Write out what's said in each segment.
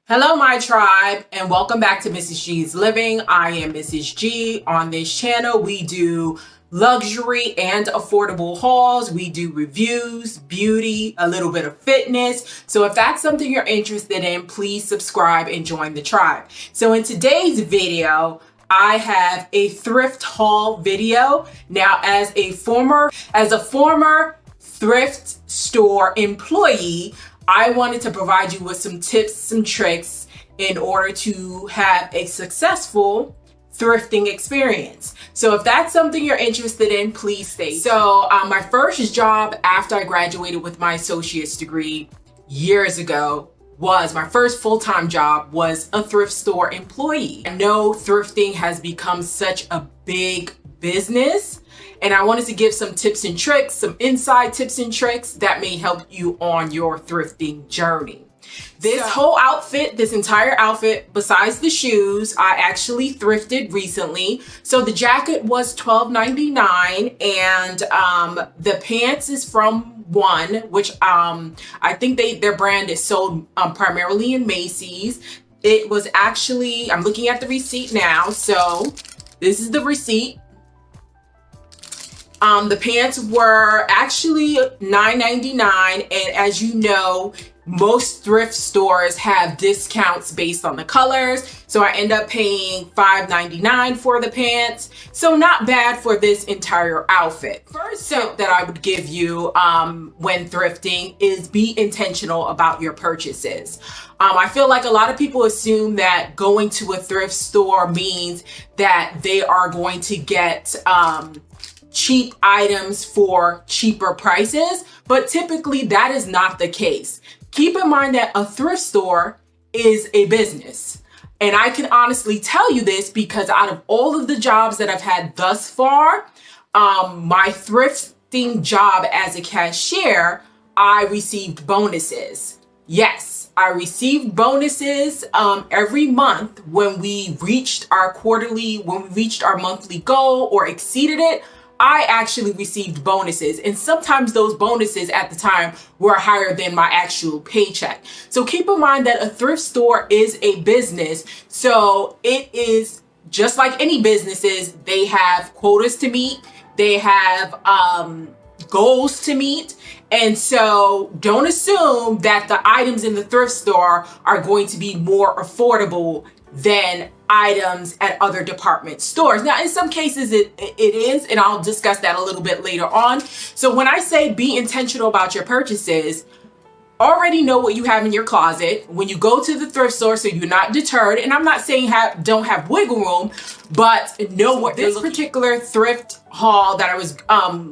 Hello, my tribe, and welcome back to Mrs. G's Living. I am Mrs. G. On this channel, we do luxury and affordable hauls. We do reviews, beauty, a little bit of fitness. So if that's something you're interested in, please subscribe and join the tribe. So in today's video, I have a thrift haul video. Now, as a former thrift store employee, I wanted to provide you with some tips, some tricks in order to have a successful thrifting experience. So if that's something you're interested in, please stay. So my first job after I graduated with my associate's degree years ago was my first full-time job was a thrift store employee. I know thrifting has become such a big business, and I wanted to give some tips and tricks, some inside tips and tricks that may help you on your thrifting journey. This entire outfit, besides the shoes, I actually thrifted recently. So the jacket was $12.99, and the pants is from One, which I think their brand is sold primarily in Macy's. It was actually, I'm looking at the receipt now, so this is the receipt. The pants were actually $9.99, and as you know, most thrift stores have discounts based on the colors. So I end up paying $5.99 for the pants. So not bad for this entire outfit. First tip that I would give you when thrifting is be intentional about your purchases. I feel like a lot of people assume that going to a thrift store means that they are going to get cheap items for cheaper prices, but typically that is not the case. Keep in mind that a thrift store is a business. And I can honestly tell you this because out of all of the jobs that I've had thus far, my thrifting job as a cashier, I received bonuses. Yes, I received bonuses every month when we reached our monthly goal or exceeded it. I actually received bonuses, and sometimes those bonuses at the time were higher than my actual paycheck. So keep in mind that a thrift store is a business. So it is just like any businesses. They have quotas to meet. They have goals to meet. And so don't assume that the items in the thrift store are going to be more affordable than items at other department stores. Now, in some cases it is, and I'll discuss that a little bit later on. So when I say be intentional about your purchases, already know what you have in your closet when you go to the thrift store so you're not deterred. And I'm not saying don't have wiggle room, but know what this particular thrift haul that I was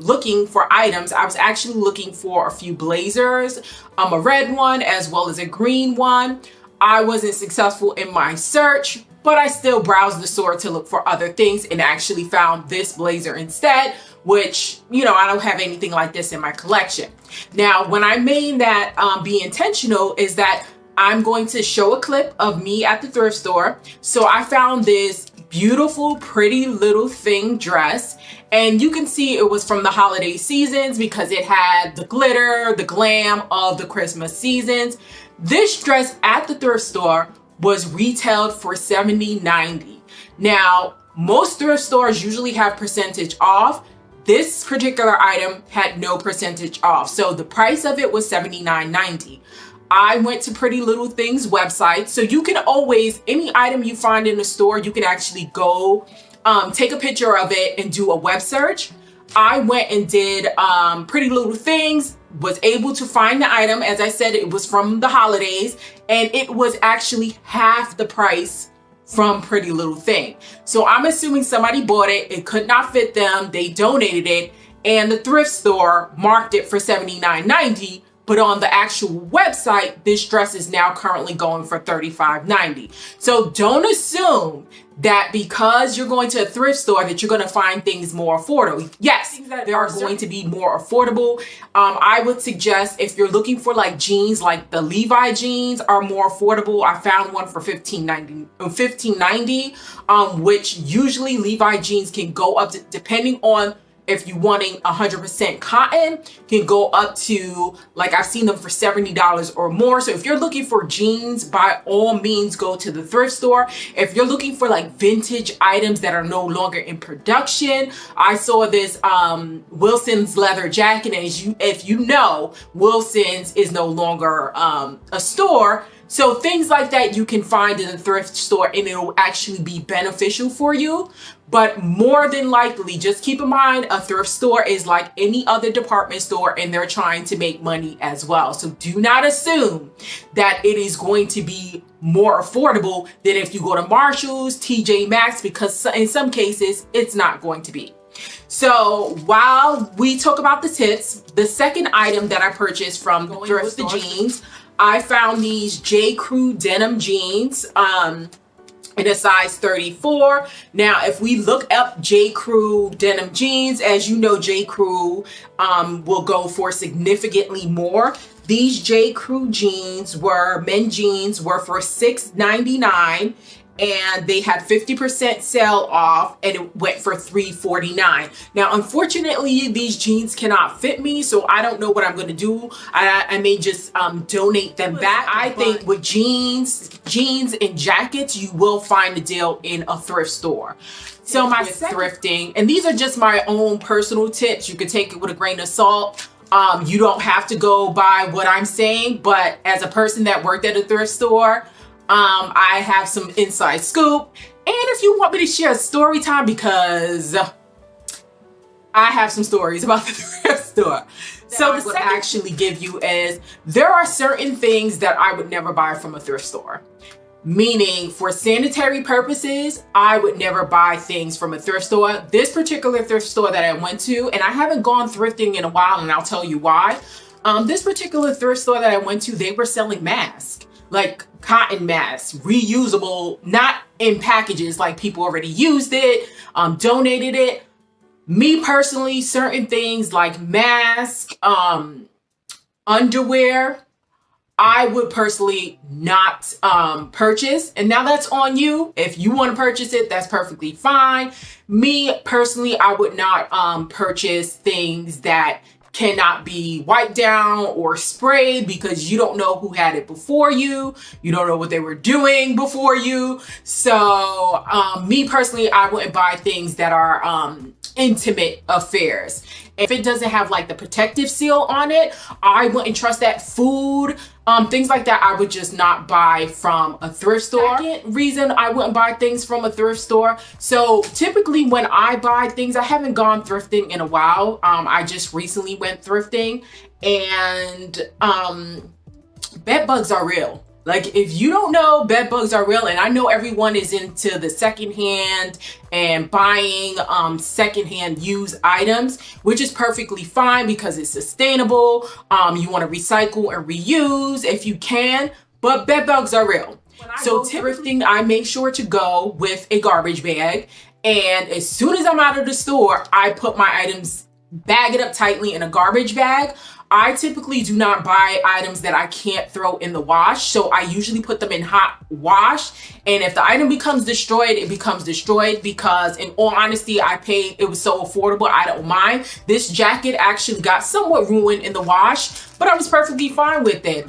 looking for items. I was actually looking for a few blazers, a red one as well as a green one. I wasn't successful in my search, but I still browsed the store to look for other things and actually found this blazer instead, which, you know, I don't have anything like this in my collection. Now, when I mean that be intentional is that I'm going to show a clip of me at the thrift store. So I found this beautiful, pretty little thing dress, and you can see it was from the holiday seasons because it had the glitter, the glam of the Christmas seasons. This dress at the thrift store was retailed for $70.90. Now, most thrift stores usually have percentage off. This particular item had no percentage off. So the price of it was $79.90. I went to Pretty Little Things website. So you can always, any item you find in the store, you can actually go take a picture of it and do a web search. I went and did Pretty Little Things, was able to find the item. As I said, it was from the holidays, and it was actually half the price from Pretty Little Thing. So I'm assuming somebody bought it, it could not fit them, they donated it, and the thrift store marked it for $79.90. But on the actual website, this dress is now currently going for $35.90. So don't assume that because you're going to a thrift store that you're going to find things more affordable. Yes, they are going to be more affordable. I would suggest if you're looking for like jeans, like the Levi jeans are more affordable. I found one for $15.90, which usually Levi jeans can go up to, depending on if you wanting 100% cotton, can go up to, like, I've seen them for $70 or more. So if you're looking for jeans, by all means go to the thrift store. If you're looking for like vintage items that are no longer in production, I saw this Wilson's leather jacket, and if you know, Wilson's is no longer a store. So things like that you can find in the thrift store, and it'll actually be beneficial for you. But more than likely, just keep in mind, a thrift store is like any other department store, and they're trying to make money as well. So do not assume that it is going to be more affordable than if you go to Marshall's, TJ Maxx, because in some cases, it's not going to be. So while we talk about the tips, the second item that I purchased from the thrift, the jeans, I found these J. Crew denim jeans in a size 34. Now, if we look up J. Crew denim jeans, as you know, J. Crew will go for significantly more. These J. Crew jeans men's jeans were for $6.99. And they had 50% sale off, and it went for $3.49. Now, unfortunately, these jeans cannot fit me, so I don't know what I'm going to do. I may just donate them back. I think with jeans and jackets, you will find a deal in a thrift store. So my thrifting, and these are just my own personal tips. You can take it with a grain of salt. You don't have to go by what I'm saying, but as a person that worked at a thrift store, I have some inside scoop. And if you want me to share a story time, because I have some stories about the thrift store. So the second I actually give you is, there are certain things that I would never buy from a thrift store. Meaning, for sanitary purposes, I would never buy things from a thrift store. This particular thrift store that I went to, and I haven't gone thrifting in a while, and I'll tell you why. This particular thrift store that I went to, they were selling masks. Like cotton masks, reusable, not in packages, like people already used it, donated it. Me personally, certain things like masks, underwear, I would personally not purchase. And now that's on you. If you want to purchase it, that's perfectly fine. Me personally, I would not purchase things that cannot be wiped down or sprayed, because you don't know who had it before you. You don't know what they were doing before you. So me personally, I wouldn't buy things that are intimate affairs. If it doesn't have like the protective seal on it, I wouldn't trust that. Food, things like that, I would just not buy from a thrift store. Second reason I wouldn't buy things from a thrift store. So typically when I buy things, I haven't gone thrifting in a while. I just recently went thrifting, and bed bugs are real. Like, if you don't know, bed bugs are real. And I know everyone is into the secondhand and buying secondhand used items, which is perfectly fine because it's sustainable. You want to recycle and reuse if you can, but bed bugs are real. So thrifting, I make sure to go with a garbage bag. And as soon as I'm out of the store, I put my items, bag it up tightly in a garbage bag. I typically do not buy items that I can't throw in the wash. So I usually put them in hot wash. And if the item becomes destroyed, it becomes destroyed, because in all honesty, I paid, it was so affordable, I don't mind. This jacket actually got somewhat ruined in the wash, but I was perfectly fine with it.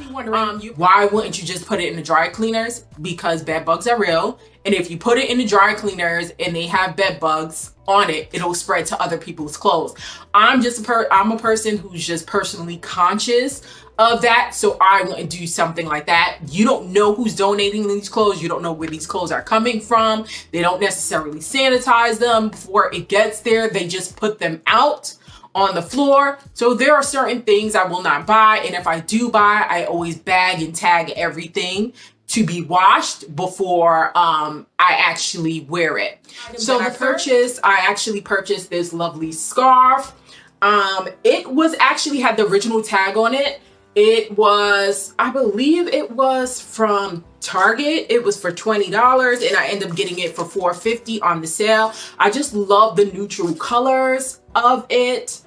Why wouldn't you just put it in the dry cleaners? Because bed bugs are real. And if you put it in the dry cleaners and they have bed bugs on it, it'll spread to other people's clothes. I'm a person who's just personally conscious of that, so I wouldn't do something like that. You don't know who's donating these clothes. You don't know where these clothes are coming from. They don't necessarily sanitize them before it gets there. They just put them out on the floor. So there are certain things I will not buy, and if I do buy, I always bag and tag everything to be washed before I actually wear it. So the purchase, I actually purchased this lovely scarf. It was actually had the original tag on it. It was, I believe it was from Target. It was for $20, and I ended up getting it for $4.50 on the sale. I just love the neutral colors of it.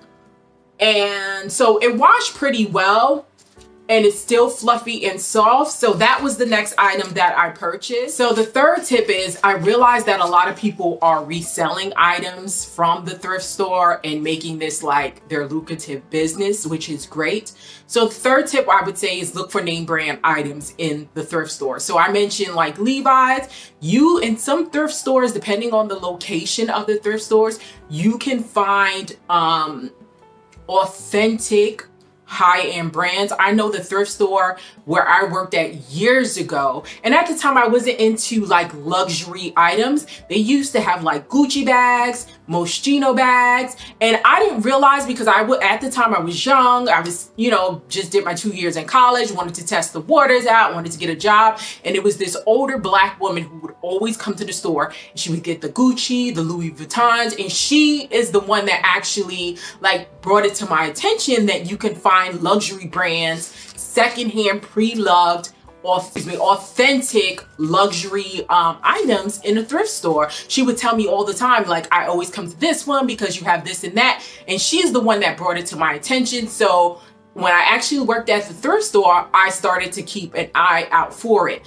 And so it washed pretty well. and it's still fluffy and soft. So that was the next item that I purchased. So the third tip is I realized that a lot of people are reselling items from the thrift store and making this like their lucrative business, which is great. So the third tip I would say is look for name brand items in the thrift store. So I mentioned like Levi's. You, in some thrift stores, depending on the location of the thrift stores, you can find authentic high-end brands. I know the thrift store where I worked at years ago, and at the time I wasn't into like luxury items. They used to have like Gucci bags, Moschino bags, and I didn't realize because at the time I was young. I was, just did my 2 years in college, wanted to test the waters out, wanted to get a job, and it was this older black woman who would always come to the store. And she would get the Gucci, the Louis Vuittons, and she is the one that actually like brought it to my attention that you can find luxury brands, secondhand, pre-loved, authentic luxury items in a thrift store. She would tell me all the time, like, I always come to this one because you have this and that. And she's the one that brought it to my attention. So when I actually worked at the thrift store, I started to keep an eye out for it.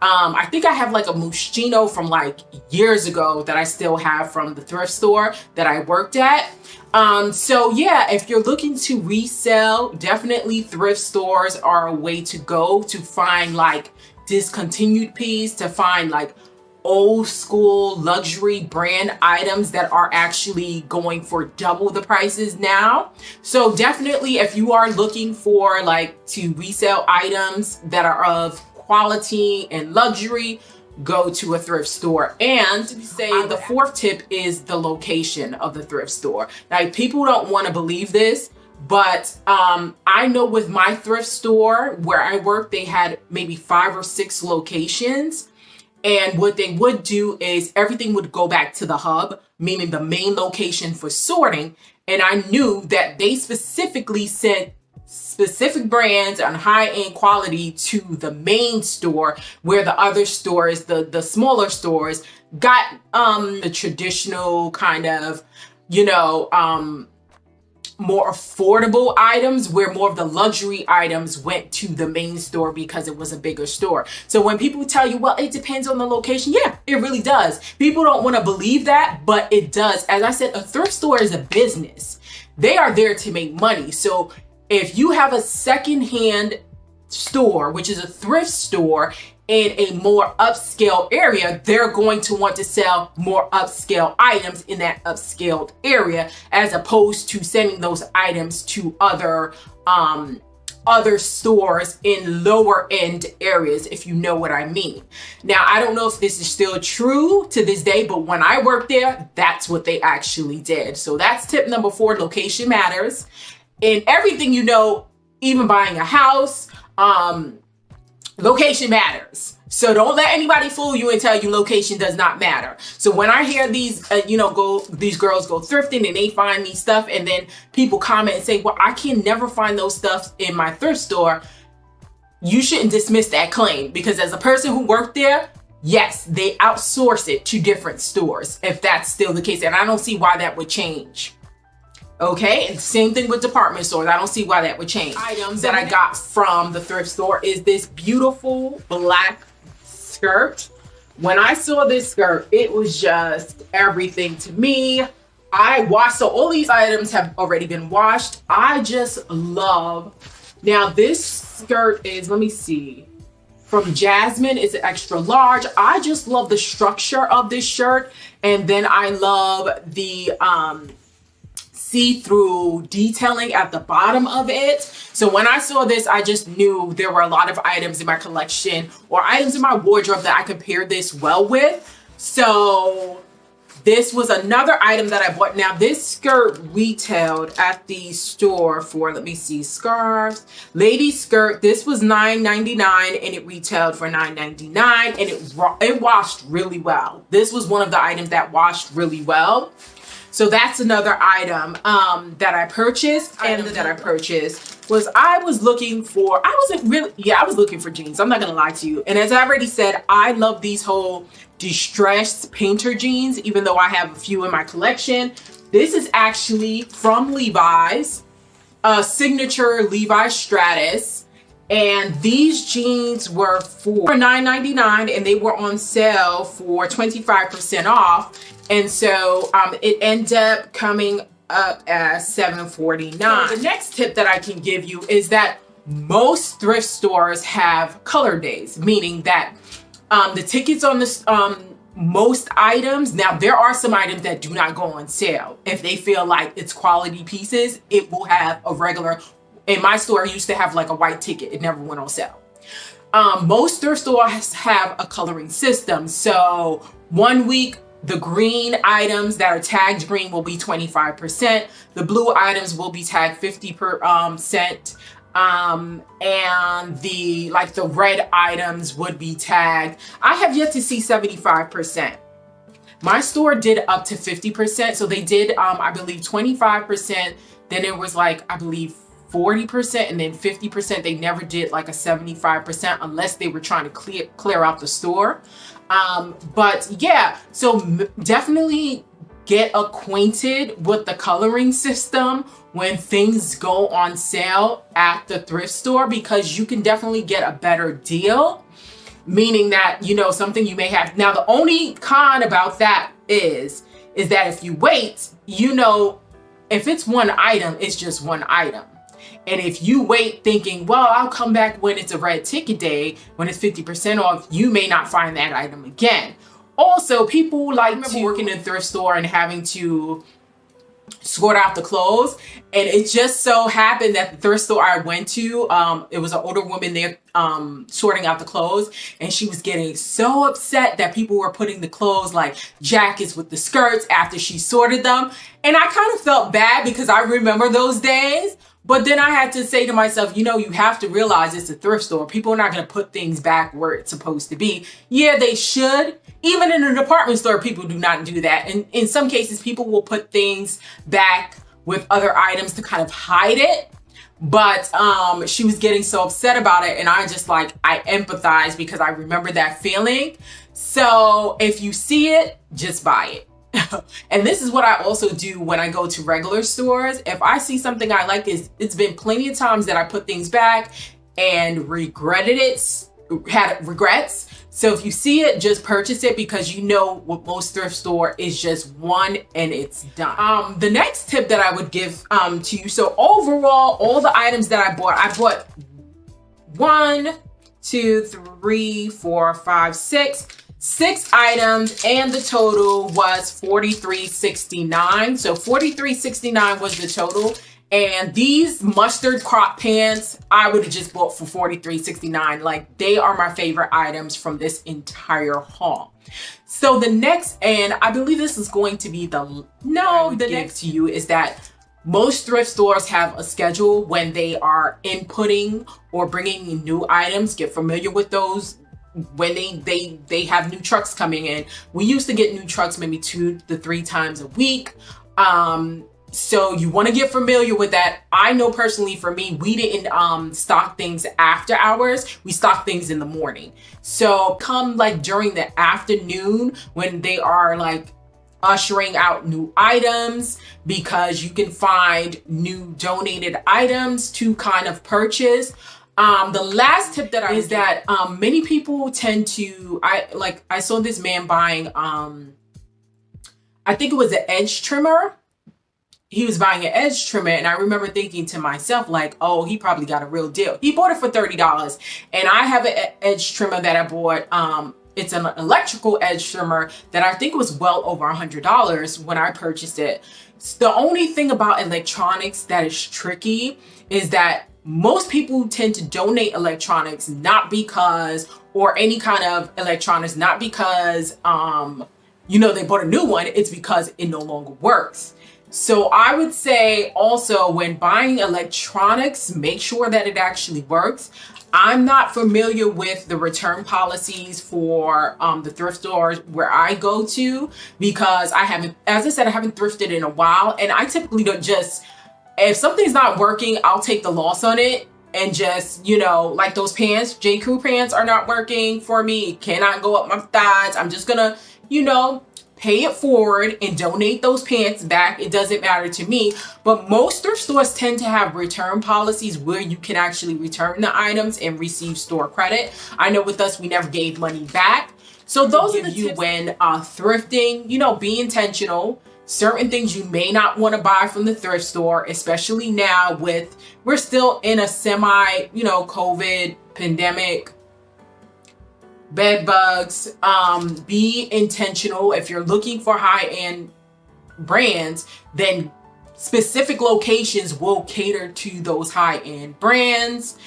I think I have like a Moschino from like years ago that I still have from the thrift store that I worked at. So yeah, if you're looking to resell, definitely thrift stores are a way to go to find like discontinued pieces, to find like old school luxury brand items that are actually going for double the prices now. So definitely if you are looking for like to resell items that are of quality and luxury, go to a thrift store. And the fourth tip is the location of the thrift store. Now, people don't want to believe this, but I know with my thrift store where I work, they had maybe 5 or 6 locations. And what they would do is everything would go back to the hub, meaning the main location for sorting. And I knew that they specifically sent specific brands and high-end quality to the main store, where the other stores, the smaller stores, got the traditional kind of, more affordable items, where more of the luxury items went to the main store because it was a bigger store. So when people tell you, well, it depends on the location, yeah, it really does. People don't want to believe that, but it does. As I said, a thrift store is a business. They are there to make money. So if you have a secondhand store, which is a thrift store, in a more upscale area, they're going to want to sell more upscale items in that upscaled area, as opposed to sending those items to other stores in lower end areas, if you know what I mean. Now, I don't know if this is still true to this day, but when I worked there, that's what they actually did. So that's tip number 4, location matters. In everything, even buying a house, location matters. So don't let anybody fool you and tell you location does not matter. So when I hear these, these girls go thrifting and they find these stuff, and then people comment and say, well, I can never find those stuff in my thrift store. You shouldn't dismiss that claim, because as a person who worked there, yes, they outsource it to different stores, if that's still the case. And I don't see why that would change. Okay, and same thing with department stores. I don't see why that would change. Items that I got from the thrift store is this beautiful black skirt. When I saw this skirt, it was just everything to me. So all these items have already been washed. I just love. Now this skirt is, let me see, from Jasmine. It's an extra large. I just love the structure of this shirt. And then I love the see-through detailing at the bottom of it. So when I saw this, I just knew there were a lot of items in my collection or items in my wardrobe that I could pair this well with. So this was another item that I bought. Now this skirt retailed at the store for, let me see, scarves, lady skirt. This was $9.99 and it retailed for $9.99, and it washed really well. This was one of the items that washed really well. So that's another item that I purchased. And that I purchased was I was looking for jeans. I'm not gonna lie to you. And as I already said, I love these whole distressed painter jeans, even though I have a few in my collection. This is actually from Levi's, a signature Levi's Stratus. And these jeans were for $9.99 and they were on sale for 25% off. And so it ended up coming up as $7.49. So the next tip that I can give you is that most thrift stores have color days, meaning that the tickets on this most items, now there are some items that do not go on sale. If they feel like it's quality pieces, it will have a regular. In my store, I used to have like a white ticket. It never went on sale. Most thrift stores have a coloring system. So 1 week, the green items that are tagged green will be 25%. The blue items will be tagged 50%. And the red items would be tagged. I have yet to see 75%. My store did up to 50%. So they did, I believe 25%. Then it was like, I believe 40% and then 50%. They never did like a 75% unless they were trying to clear out the store. But yeah, so definitely get acquainted with the coloring system when things go on sale at the thrift store, because you can definitely get a better deal, meaning that, you know, something you may have. Now, the only con about that is that if you wait, you know, if it's one item, it's just one item. And if you wait thinking, well, I'll come back when it's a red ticket day, when it's 50% off, you may not find that item again. Also, people like to working in a thrift store and having to sort out the clothes. And it just so happened that the thrift store I went to, it was an older woman there sorting out the clothes. And she was getting so upset that people were putting the clothes like jackets with the skirts after she sorted them. And I kind of felt bad because I remember those days. But then I had to say to myself, you know, you have to realize it's a thrift store. People are not going to put things back where it's supposed to be. Yeah, they should. Even in a department store, people do not do that. And in some cases, people will put things back with other items to kind of hide it. But she was getting so upset about it. And I just I empathize because I remember that feeling. So if you see it, just buy it. And this is what I also do when I go to regular stores. If I see something I like, it's been plenty of times that I put things back and had regrets. So if you see it, just purchase it, because you know what most thrift store is just one and it's done. The next tip that I would give to you. So overall, all the items that I bought 1, 2, 3, 4, 5, 6 items, and the total was $43.69. So $43.69 was the total. And these mustard crop pants, I would have just bought for $43.69. Like, they are my favorite items from this entire haul. So the next, and I believe this is going to be the next to you, is that most thrift stores have a schedule when they are inputting or bringing in new items. Get familiar with those. When they have new trucks coming in. We used to get new trucks maybe 2 to 3 times a week. So you want to get familiar with that. I know personally for me, we didn't stock things after hours. We stock things in the morning. So come during the afternoon when they are ushering out new items, because you can find new donated items to kind of purchase. The last tip that is that many people tend to, I saw this man buying, I think it was an edge trimmer. He was buying an edge trimmer, and I remember thinking to myself, oh, he probably got a real deal. He bought it for $30, and I have an edge trimmer that I bought. It's an electrical edge trimmer that I think was well over $100 when I purchased it. The only thing about electronics that is tricky is that most people tend to donate electronics or any kind of electronics, not because, they bought a new one. It's because it no longer works. So I would say also, when buying electronics, make sure that it actually works. I'm not familiar with the return policies for the thrift stores where I go to, because I haven't thrifted in a while. And I typically don't if something's not working, I'll take the loss on it and just, like those pants, J. Crew pants are not working for me. It cannot go up my thighs. I'm just gonna, pay it forward and donate those pants back. It doesn't matter to me. But most thrift stores tend to have return policies where you can actually return the items and receive store credit. I know with us, we never gave money back. So those are the tips when thrifting. You know, be intentional. Certain things you may not want to buy from the thrift store, especially now we're still in a semi, COVID pandemic, bed bugs. Be intentional. If you're looking for high-end brands, then specific locations will cater to those high-end brands.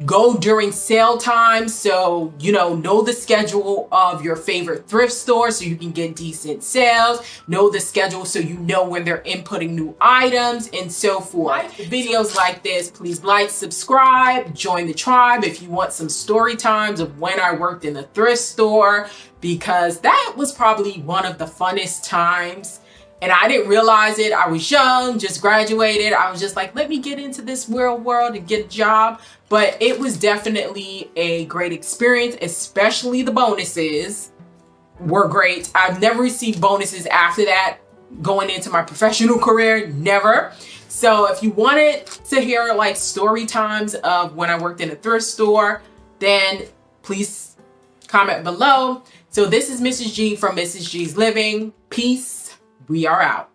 Go during sale time, so know the schedule of your favorite thrift store so you can get decent sales. Know the schedule so you know when they're inputting new items and so forth. Videos like this, please like, subscribe, join the tribe if you want some story times of when I worked in the thrift store, because that was probably one of the funnest times. And I didn't realize it. I was young, just graduated. I was just like, let me get into this real world and get a job. But it was definitely a great experience, especially the bonuses were great. I've never received bonuses after that going into my professional career, never. So if you wanted to hear like story times of when I worked in a thrift store, then please comment below. So this is Mrs. G from Mrs. G's Living. Peace. We are out.